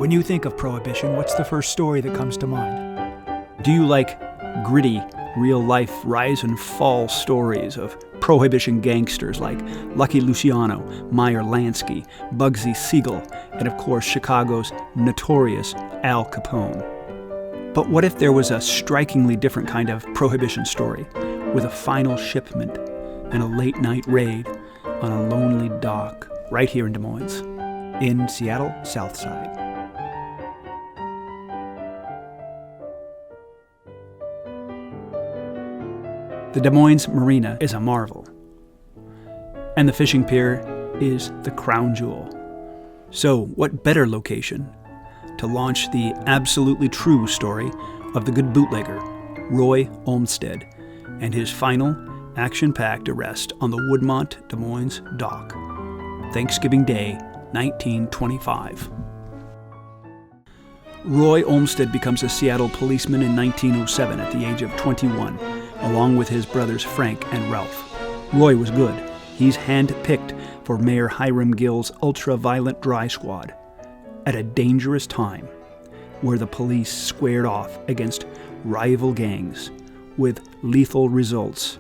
When you think of Prohibition, what's the first story that comes to mind? Do you like gritty, real-life rise and fall stories of Prohibition gangsters like Lucky Luciano, Meyer Lansky, Bugsy Siegel, and of course Chicago's notorious Al Capone? But what if there was a strikingly different kind of Prohibition story, with a final shipment and a late-night raid on a lonely dock right here in Des Moines, in Seattle Southside? The Des Moines Marina is a marvel, and the fishing pier is the crown jewel. So what better location to launch the absolutely true story of the Good Bootlegger, Roy Olmstead, and his final action-packed arrest on the Woodmont, Des Moines dock, Thanksgiving Day, 1925. Roy Olmstead becomes a Seattle policeman in 1907 at the age of 21, along with his brothers Frank and Ralph. Roy was good. He's hand-picked for Mayor Hiram Gill's ultra-violent dry squad at a dangerous time where the police squared off against rival gangs with lethal results.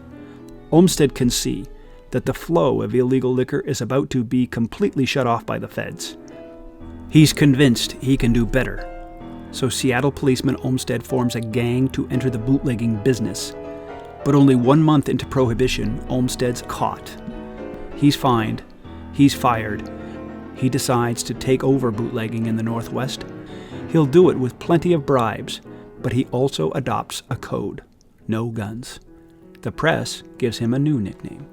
Olmstead can see that the flow of illegal liquor is about to be completely shut off by the feds. He's convinced he can do better. So Seattle policeman Olmstead forms a gang to enter the bootlegging business. But only 1 month into Prohibition, Olmstead's caught. He's fined. He's fired. He decides to take over bootlegging in the Northwest. He'll do it with plenty of bribes, but he also adopts a code: no guns. The press gives him a new nickname,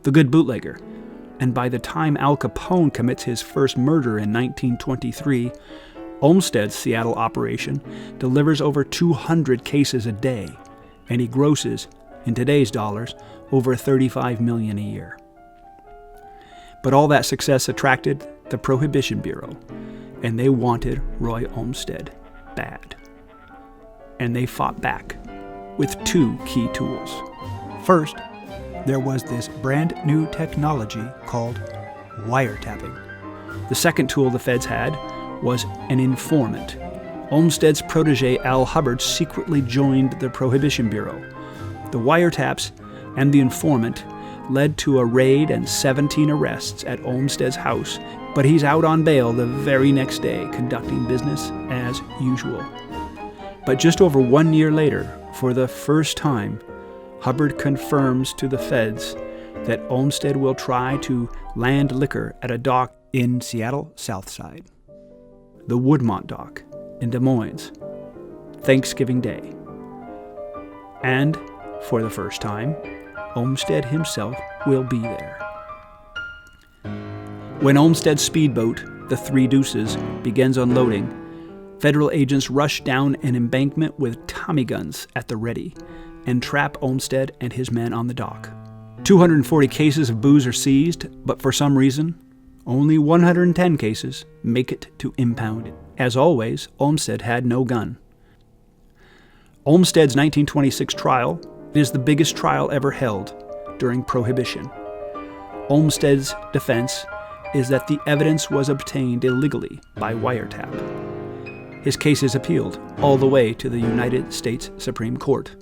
the Good Bootlegger. And by the time Al Capone commits his first murder in 1923, Olmstead's Seattle operation delivers over 200 cases a day, and he grosses, in today's dollars, over $35 million a year. But all that success attracted the Prohibition Bureau, and they wanted Roy Olmstead bad. And they fought back with 2 key tools. First, there was this brand new technology called wiretapping. The second tool the feds had was an informant. Olmstead's protege Al Hubbard secretly joined the Prohibition Bureau. The wiretaps and the informant led to a raid and 17 arrests at Olmstead's house, but he's out on bail the very next day, conducting business as usual. But just over 1 year later, for the first time, Hubbard confirms to the feds that Olmstead will try to land liquor at a dock in Seattle Southside, the Woodmont dock in Des Moines, Thanksgiving Day. And for the first time, Olmstead himself will be there. When Olmstead's speedboat, the Three Deuces, begins unloading, federal agents rush down an embankment with Tommy guns at the ready and trap Olmstead and his men on the dock. 240 cases of booze are seized, but for some reason, only 110 cases make it to impound. As always, Olmstead had no gun. Olmstead's 1926 trial is the biggest trial ever held during Prohibition. Olmstead's defense is that the evidence was obtained illegally by wiretap. His case is appealed all the way to the United States Supreme Court.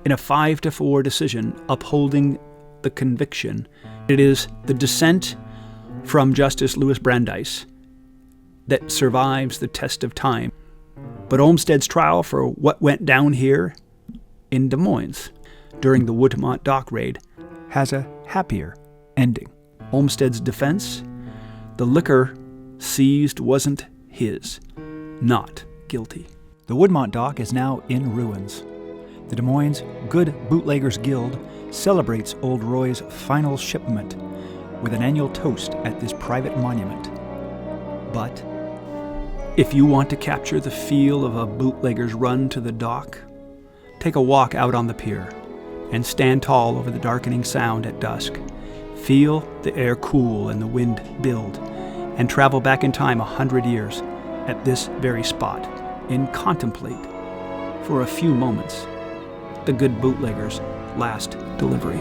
In a 5-4 decision upholding the conviction, it is the dissent from Justice Louis Brandeis that survives the test of time. But Olmstead's trial for what went down here in Des Moines during the Woodmont dock raid has a happier ending. Olmstead's defense: the liquor seized wasn't his, not guilty. The Woodmont dock is now in ruins. The Des Moines Good Bootleggers Guild celebrates old Roy's final shipment with an annual toast at this private monument. But if you want to capture the feel of a bootlegger's run to the dock, take a walk out on the pier and stand tall over the darkening sound at dusk. Feel the air cool and the wind build, and travel back in time 100 years at this very spot and contemplate for a few moments the Good Bootlegger's last delivery.